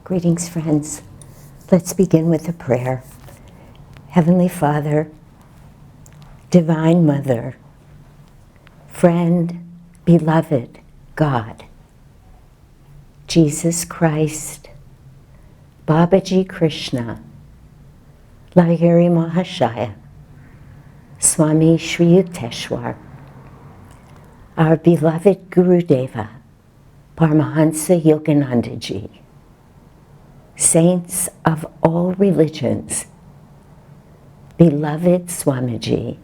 Greetings, friends. Let's begin with a prayer. Heavenly Father, Divine Mother, friend, beloved God, Jesus Christ, Babaji Krishna, Lahiri Mahashaya, Swami Shri Yukteswar, our beloved Guru Deva, Paramahansa Yoganandaji, saints of all religions, beloved Swamiji,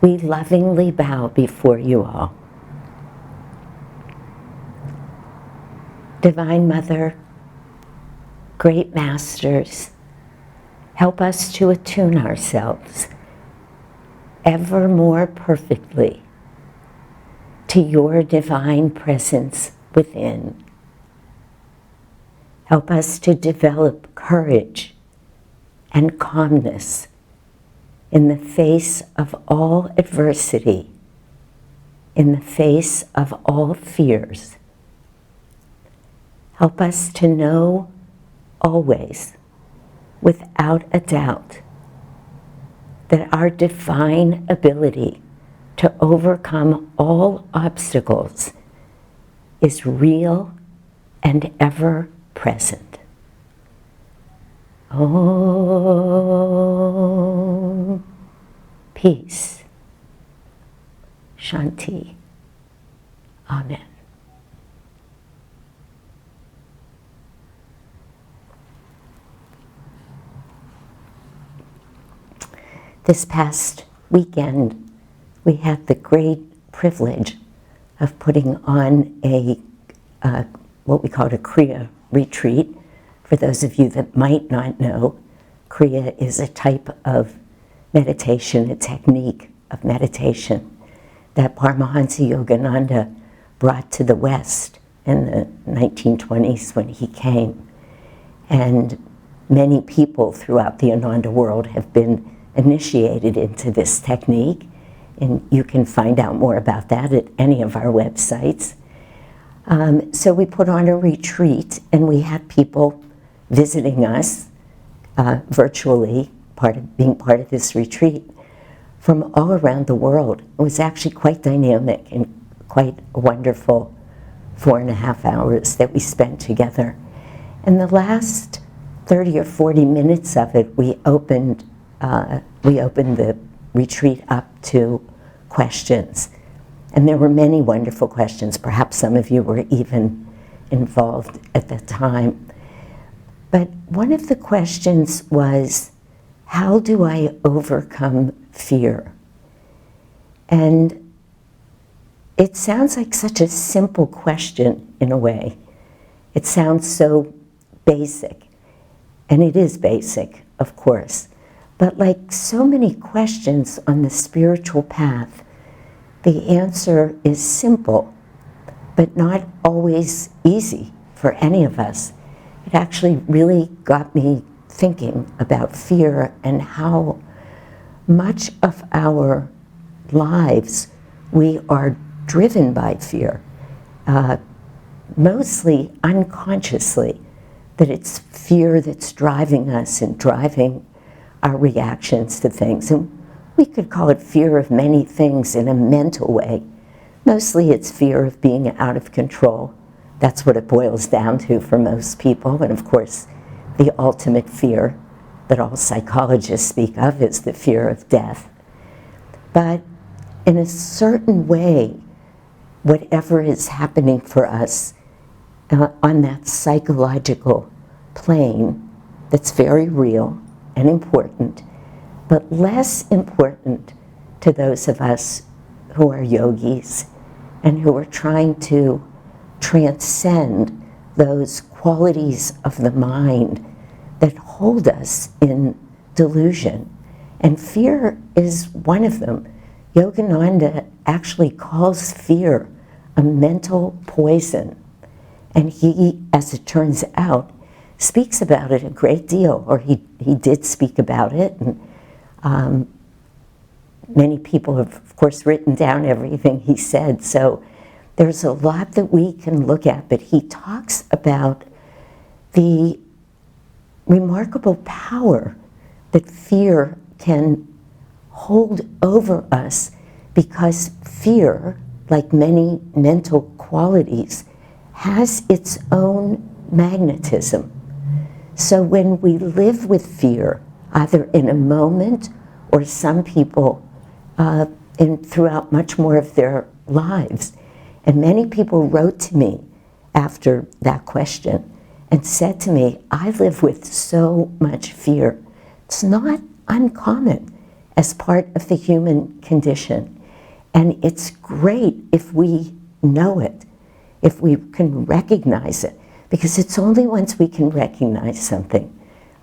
we lovingly bow before you all. Divine Mother, great masters, help us to attune ourselves ever more perfectly to your divine presence within. Help us to develop courage and calmness in the face of all adversity, in the face of all fears. Help us to know always, without a doubt, that our divine ability to overcome all obstacles is real and ever present. Oh, peace, Shanti, Amen. This past weekend, we had the great privilege of putting on a what we called a Kriya retreat. For those of you that might not know, Kriya is a type of meditation, a technique of meditation that Paramahansa Yogananda brought to the West in the 1920s when he came. And many people throughout the Ananda world have been initiated into this technique, and you can find out more about that at any of our websites. So we put on a retreat, and we had people visiting us virtually, being part of this retreat, from all around the world. It was actually quite dynamic and quite a wonderful 4.5 hours that we spent together. And the last 30 or 40 minutes of it, we opened the retreat up to questions. And there were many wonderful questions. Perhaps some of you were even involved at that time. But one of the questions was, how do I overcome fear? And it sounds like such a simple question in a way. It sounds so basic. And it is basic, of course. But like so many questions on the spiritual path, the answer is simple, but not always easy for any of us. It actually really got me thinking about fear and how much of our lives we are driven by fear, mostly unconsciously, that it's fear that's driving us and driving our reactions to things. And we could call it fear of many things in a mental way. Mostly it's fear of being out of control. That's what it boils down to for most people. And of course, the ultimate fear that all psychologists speak of is the fear of death. But in a certain way, whatever is happening for us on that psychological plane, that's very real and important, but less important to those of us who are yogis and who are trying to transcend those qualities of the mind that hold us in delusion. And fear is one of them. Yogananda actually calls fear a mental poison. And he, as it turns out, speaks about it a great deal, or he did speak about it. And many people have, of course, written down everything he said. So there's a lot that we can look at, but he talks about the remarkable power that fear can hold over us, because fear, like many mental qualities, has its own magnetism. So when we live with fear, either in a moment or some people throughout much more of their lives, and many people wrote to me after that question and said to me, I live with so much fear. It's not uncommon as part of the human condition. And it's great if we know it, if we can recognize it, because it's only once we can recognize something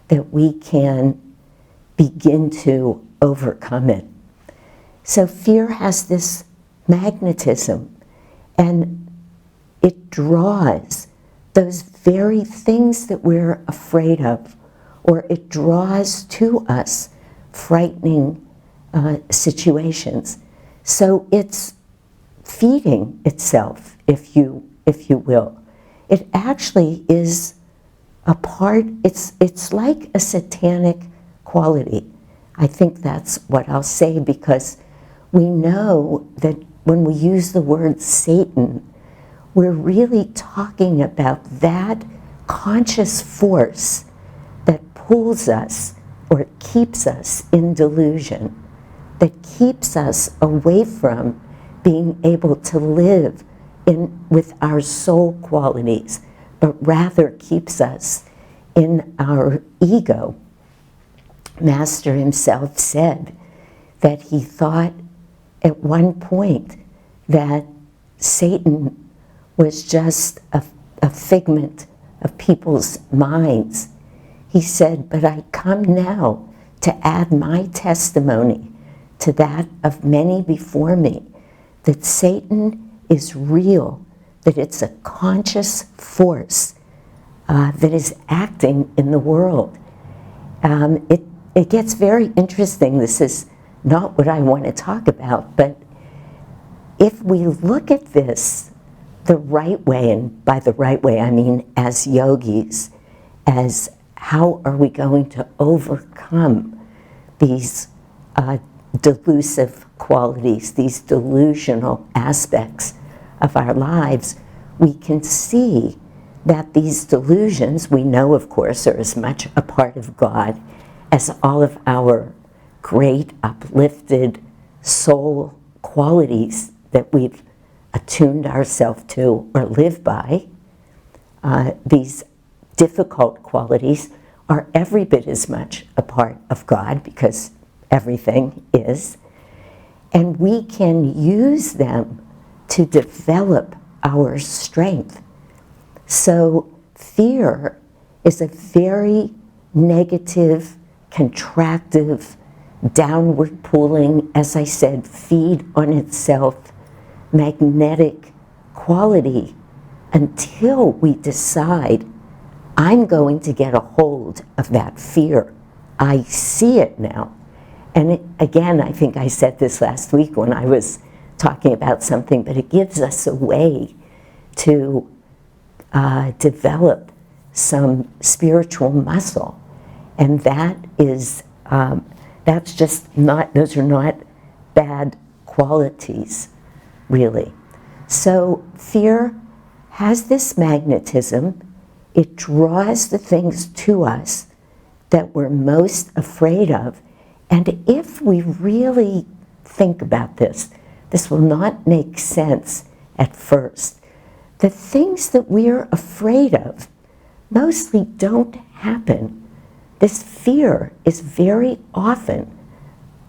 that we can begin to overcome it. So fear has this magnetism, and it draws those very things that we're afraid of, or it draws to us frightening situations. So it's feeding itself, if you will. It actually is a part, it's like a satanic quality. I think that's what I'll say, because we know that when we use the word Satan, we're really talking about that conscious force that pulls us or keeps us in delusion, that keeps us away from being able to live with our soul qualities, but rather keeps us in our ego. Master himself said that he thought at one point that Satan was just a figment of people's minds. He said, but I come now to add my testimony to that of many before me, that Satan is real, that it's a conscious force that is acting in the world. It gets very interesting. This is not what I want to talk about, but if we look at this the right way, and by the right way I mean as yogis, as how are we going to overcome these delusive qualities, these delusional aspects of our lives, we can see that these delusions, we know, of course, are as much a part of God as all of our great uplifted soul qualities that we've attuned ourselves to or live by. These difficult qualities are every bit as much a part of God, because everything is. And we can use them to develop our strength. So fear is a very negative, contractive, downward pulling, as I said, feed on itself, magnetic quality, until we decide, I'm going to get a hold of that fear. I see it now. And again, I think I said this last week when I was talking about something, but it gives us a way to develop some spiritual muscle. And that is, that's just not, those are not bad qualities, really. So fear has this magnetism. It draws the things to us that we're most afraid of. And if we really think about this, this will not make sense at first. The things that we're afraid of mostly don't happen. This fear is very often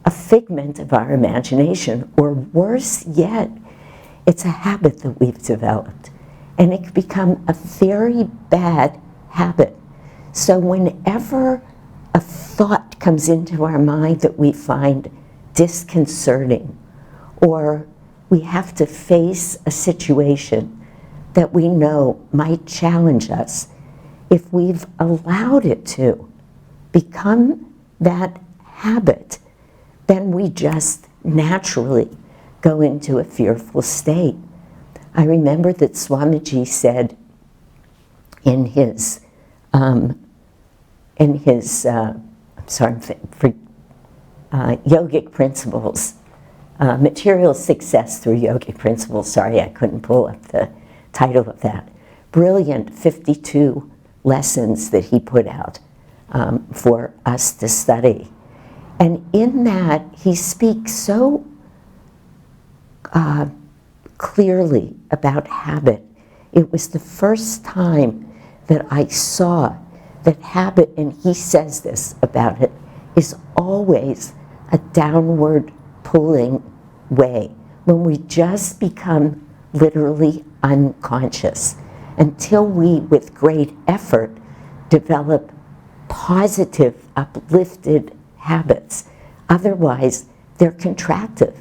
a figment of our imagination, or worse yet, it's a habit that we've developed. And it can become a very bad habit. So whenever a thought comes into our mind that we find disconcerting, or we have to face a situation that we know might challenge us, if we've allowed it to become that habit, then we just naturally go into a fearful state. I remember that Swamiji said in his in his, yogic principles, material success through yogic principles. Sorry, I couldn't pull up the title of that. Brilliant 52 lessons that he put out for us to study. And in that, he speaks so clearly about habit. It was the first time that I saw that habit, and he says this about it, is always a downward pulling way when we just become literally unconscious until we, with great effort, develop positive, uplifted habits. Otherwise, they're contractive.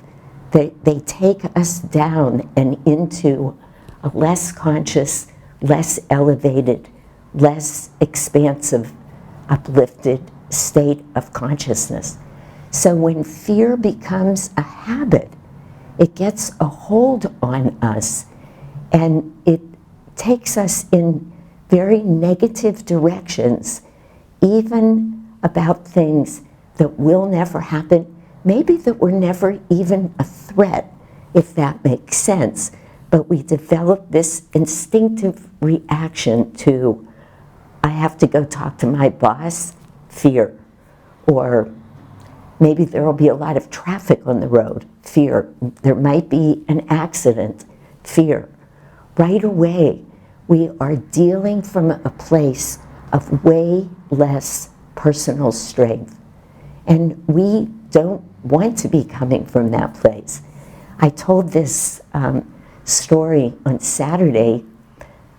They take us down and into a less conscious, less elevated, less expansive, uplifted state of consciousness. So when fear becomes a habit, it gets a hold on us and it takes us in very negative directions, even about things that will never happen, maybe that were never even a threat, if that makes sense. But we develop this instinctive reaction to, I have to go talk to my boss, fear. Or maybe there will be a lot of traffic on the road, fear. There might be an accident, fear. Right away, we are dealing from a place of way less personal strength. And we don't want to be coming from that place. I told this story on Saturday.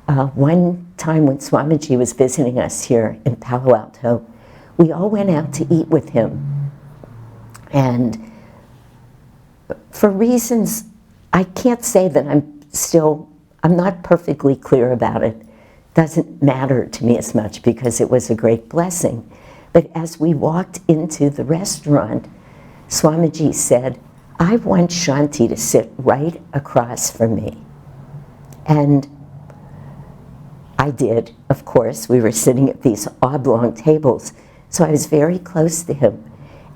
One time when Swamiji was visiting us here in Palo Alto, we all went out to eat with him. And for reasons, I can't say that I'm not perfectly clear about it. Doesn't matter to me as much because it was a great blessing. But as we walked into the restaurant, Swamiji said, I want Shanti to sit right across from me. And I did, of course. We were sitting at these oblong tables, so I was very close to him.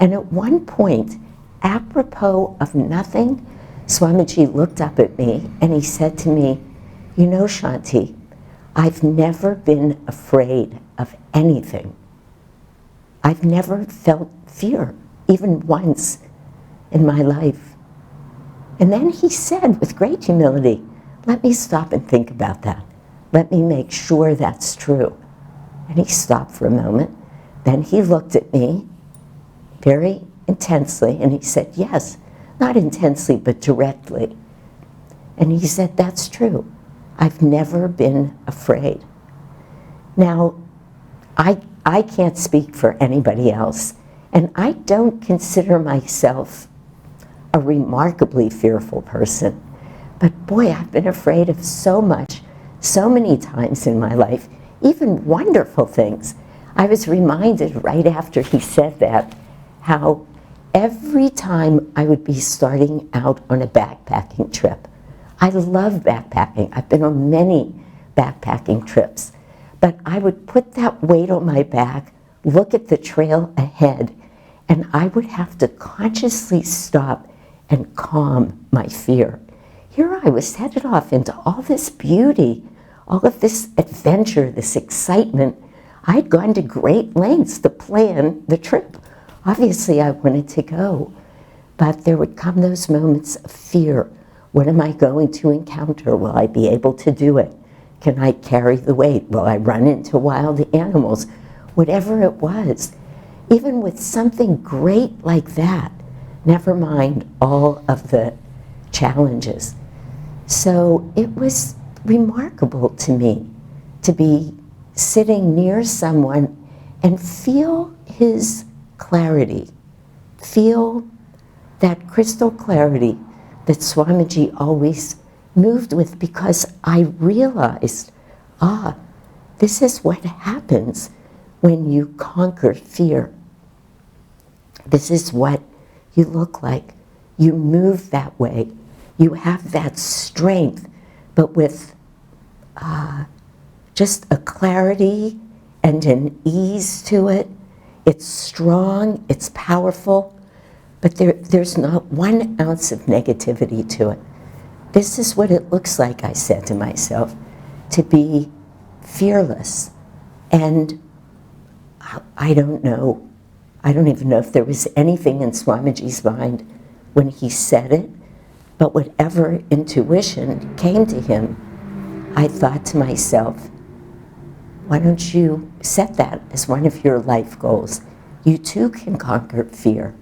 And at one point, apropos of nothing, Swamiji looked up at me and he said to me, you know, Shanti, I've never been afraid of anything. I've never felt fear, even once in my life. And then he said with great humility, let me stop and think about that. Let me make sure that's true. And he stopped for a moment. Then he looked at me very intensely and he said, yes, not intensely, but directly. And he said, that's true. I've never been afraid. Now, I can't speak for anybody else, and I don't consider myself a remarkably fearful person. But boy, I've been afraid of so much, so many times in my life, even wonderful things. I was reminded right after he said that, how every time I would be starting out on a backpacking trip, I love backpacking. I've been on many backpacking trips. But I would put that weight on my back, look at the trail ahead, and I would have to consciously stop and calm my fear. Here I was headed off into all this beauty, all of this adventure, this excitement. I'd gone to great lengths to plan the trip. Obviously, I wanted to go. But there would come those moments of fear. What am I going to encounter? Will I be able to do it? Can I carry the weight? Will I run into wild animals? Whatever it was. Even with something great like that, never mind all of the challenges. So it was remarkable to me to be sitting near someone and feel his clarity, feel that crystal clarity that Swamiji always moved with, because I realized, this is what happens when you conquer fear. This is what you look like. You move that way. You have that strength, but with just a clarity and an ease to it. It's strong, it's powerful, but there's not 1 ounce of negativity to it. This is what it looks like, I said to myself, to be fearless. And I don't know. I don't even know if there was anything in Swamiji's mind when he said it, but whatever intuition came to him, I thought to myself, why don't you set that as one of your life goals? You too can conquer fear,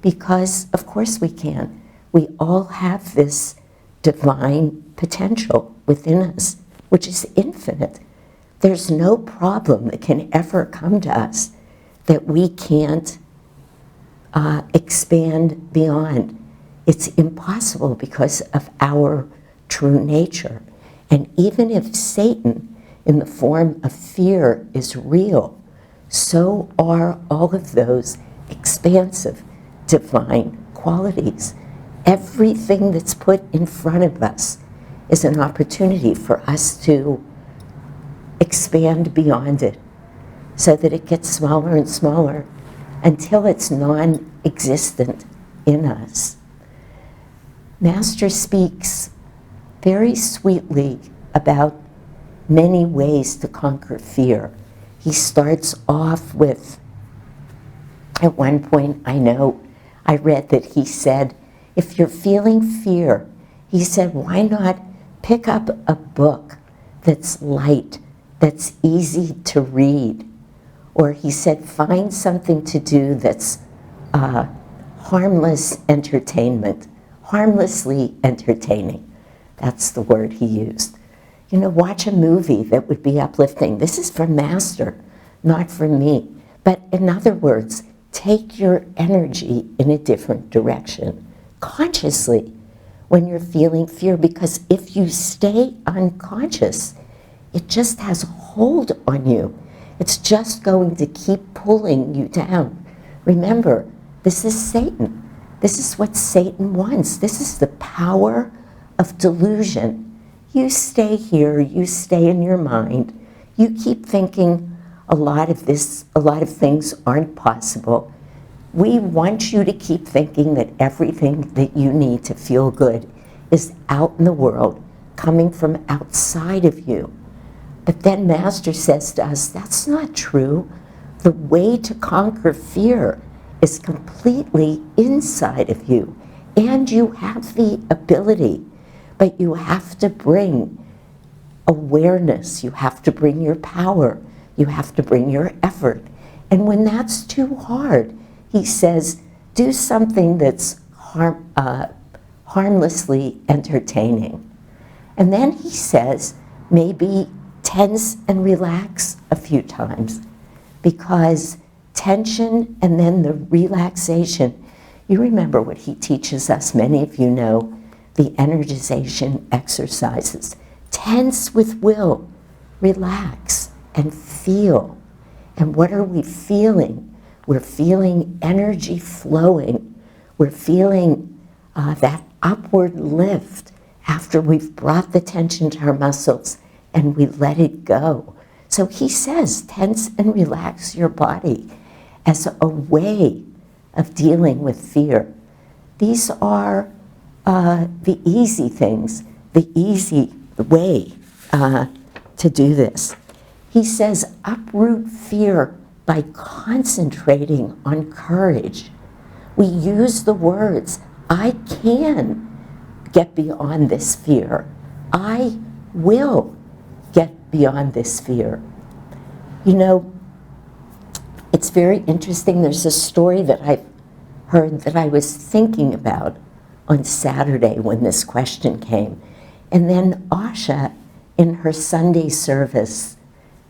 because of course we can. We all have this divine potential within us, which is infinite. There's no problem that can ever come to us that we can't expand beyond. It's impossible because of our true nature. And even if Satan, in the form of fear, is real, so are all of those expansive, divine qualities. Everything that's put in front of us is an opportunity for us to expand beyond it, so that it gets smaller and smaller until it's non-existent in us. Master speaks very sweetly about many ways to conquer fear. He starts off with, at one point I read that he said, if you're feeling fear, he said, why not pick up a book that's light, that's easy to read? Or he said, find something to do that's harmless entertainment, harmlessly entertaining. That's the word he used. You know, watch a movie that would be uplifting. This is from Master, not from me. But in other words, take your energy in a different direction, consciously, when you're feeling fear, because if you stay unconscious, it just has a hold on you. It's just going to keep pulling you down. Remember, this is Satan. This is what Satan wants. This is the power of delusion. You stay here, you stay in your mind, you keep thinking a lot of things aren't possible. We want you to keep thinking that everything that you need to feel good is out in the world, coming from outside of you. But then Master says to us, that's not true. The way to conquer fear is completely inside of you, and you have the ability. But you have to bring awareness, you have to bring your power, you have to bring your effort. And when that's too hard, he says, do something that's harmlessly entertaining. And then he says, maybe tense and relax a few times, because tension and then the relaxation, you remember what he teaches us, many of you know, the energization exercises. Tense with will, relax and feel. And what are we feeling? We're feeling energy flowing. We're feeling that upward lift after we've brought the tension to our muscles and we let it go. So he says, tense and relax your body as a way of dealing with fear. These are the easy things, the easy way to do this. He says, uproot fear by concentrating on courage. We use the words, I can get beyond this fear. I will get beyond this fear. You know, it's very interesting. There's a story that I've heard that I was thinking about on Saturday when this question came. And then Asha, in her Sunday service,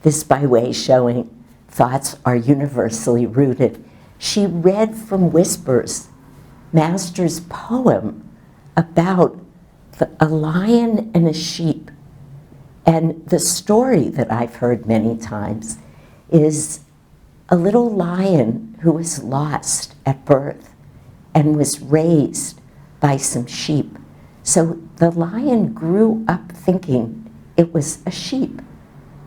this by way showing thoughts are universally rooted, she read from Whispers, Master's poem about a lion and a sheep. And the story that I've heard many times is a little lion who was lost at birth and was raised by some sheep. So the lion grew up thinking it was a sheep.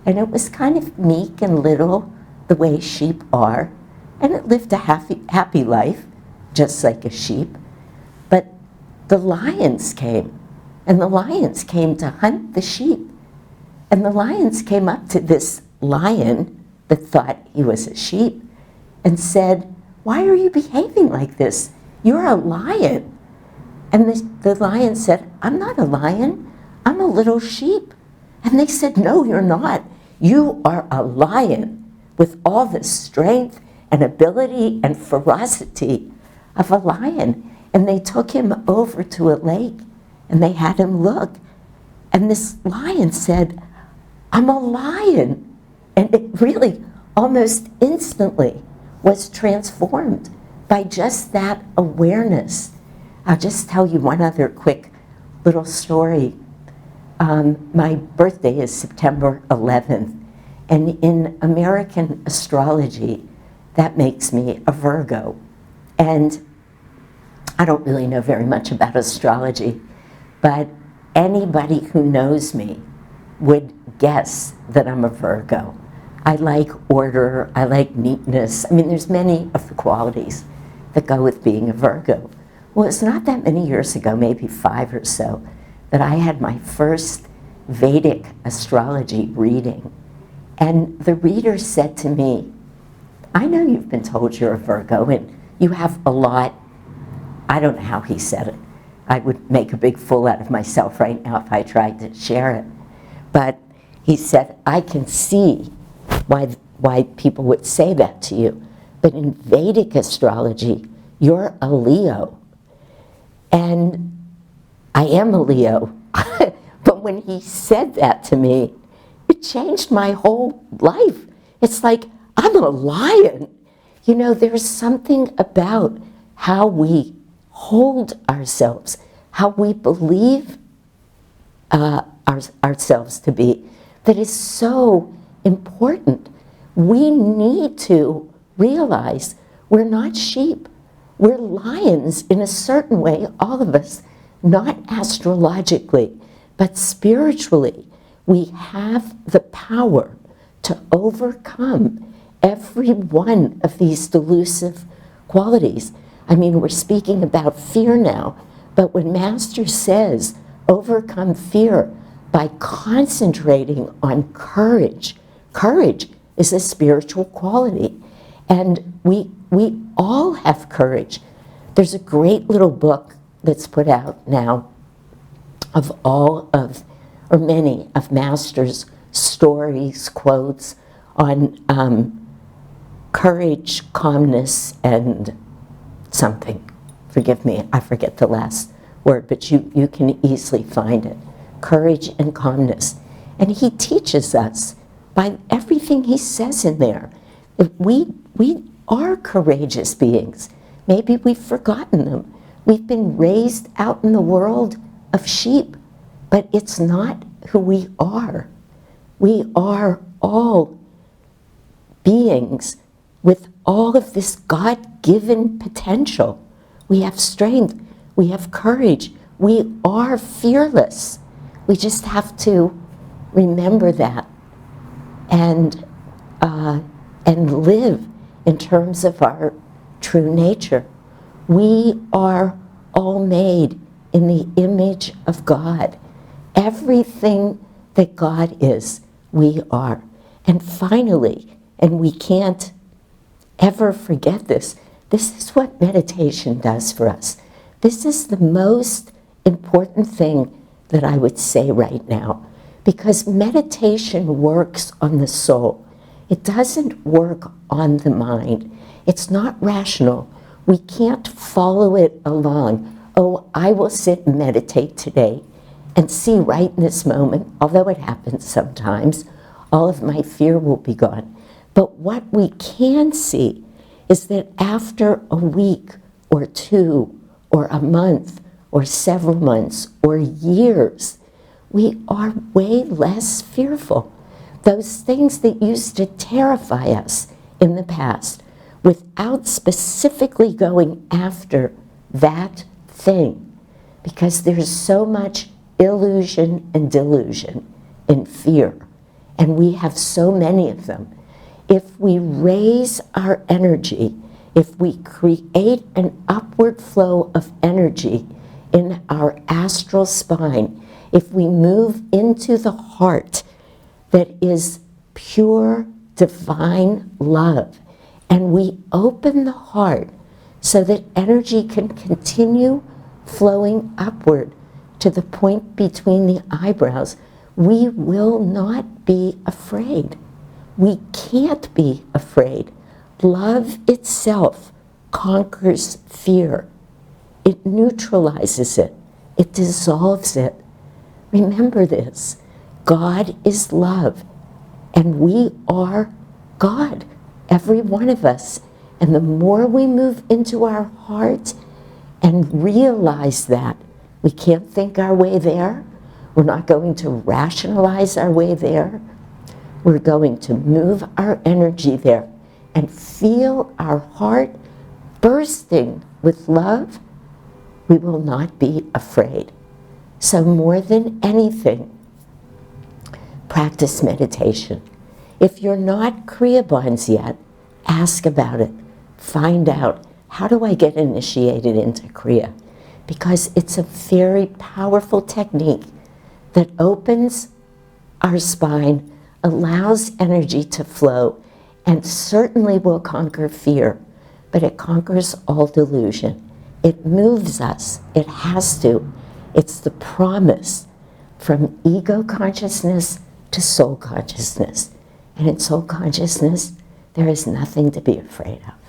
and it was kind of meek and little, the way sheep are, and it lived a happy life, just like a sheep. But the lions came, and the lions came to hunt the sheep. And the lions came up to this lion that thought he was a sheep and said, "Why are you behaving like this? You're a lion." And the lion said, "I'm not a lion, I'm a little sheep." And they said, "No, you're not. You are a lion with all the strength and ability and ferocity of a lion." And they took him over to a lake and they had him look. And this lion said, "I'm a lion." And it really almost instantly was transformed by just that awareness. I'll just tell you one other quick little story. My birthday is September 11th, and in American astrology, that makes me a Virgo. And I don't really know very much about astrology, but anybody who knows me would guess that I'm a Virgo. I like order, I like neatness. I mean, there's many of the qualities that go with being a Virgo. Well, it's not that many years ago, maybe 5 or so, that I had my first Vedic astrology reading. And the reader said to me, "I know you've been told you're a Virgo and you have a lot." I don't know how he said it. I would make a big fool out of myself right now if I tried to share it. But he said, "I can see why people would say that to you. But in Vedic astrology, you're a Leo." And I am a Leo. But when he said that to me, it changed my whole life. It's like, I'm a lion. You know, there's something about how we hold ourselves, how we believe ourselves to be, that is so important. We need to realize we're not sheep. We're lions in a certain way, all of us, not astrologically, but spiritually. We have the power to overcome every one of these delusive qualities. I mean, we're speaking about fear now, but when Master says, overcome fear by concentrating on courage, courage is a spiritual quality. And we all have courage. There's a great little book that's put out now of all of, or many of Master's stories, quotes on courage, calmness, and something. Forgive me, I forget the last word, but you can easily find it. Courage and calmness. And he teaches us by everything he says in there that we are courageous beings. Maybe we've forgotten them. We've been raised out in the world of sheep, but it's not who we are. We are all beings with all of this God-given potential. We have strength, we have courage, we are fearless. We just have to remember that and live in terms of our true nature. We are all made in the image of God. Everything that God is, we are. And finally, and we can't ever forget this, this is what meditation does for us. This is the most important thing that I would say right now, because meditation works on the soul. It doesn't work on the mind. It's not rational. We can't follow it along. Oh, I will sit and meditate today and see right in this moment, although it happens sometimes, all of my fear will be gone. But what we can see is that after a week or two or a month or several months or years, we are way less fearful. Those things that used to terrify us in the past, without specifically going after that thing, because there's so much illusion and delusion in fear. and we have so many of them. If we raise our energy, if we create an upward flow of energy in our astral spine, if we move into the heart that is pure divine love, and we open the heart so that energy can continue flowing upward to the point between the eyebrows, we will not be afraid. We can't be afraid. Love itself conquers fear. It neutralizes it. It dissolves it. Remember this. God is love, and we are God, every one of us. And the more we move into our heart and realize that, we can't think our way there. We're not going to rationalize our way there. We're going to move our energy there and feel our heart bursting with love. We will not be afraid. So more than anything, practice meditation. If you're not Kriya Bonds yet, ask about it. Find out, how do I get initiated into Kriya? Because it's a very powerful technique that opens our spine, allows energy to flow, and certainly will conquer fear, but it conquers all delusion. It moves us. It has to. It's the promise from ego consciousness to soul consciousness. And in soul consciousness, there is nothing to be afraid of.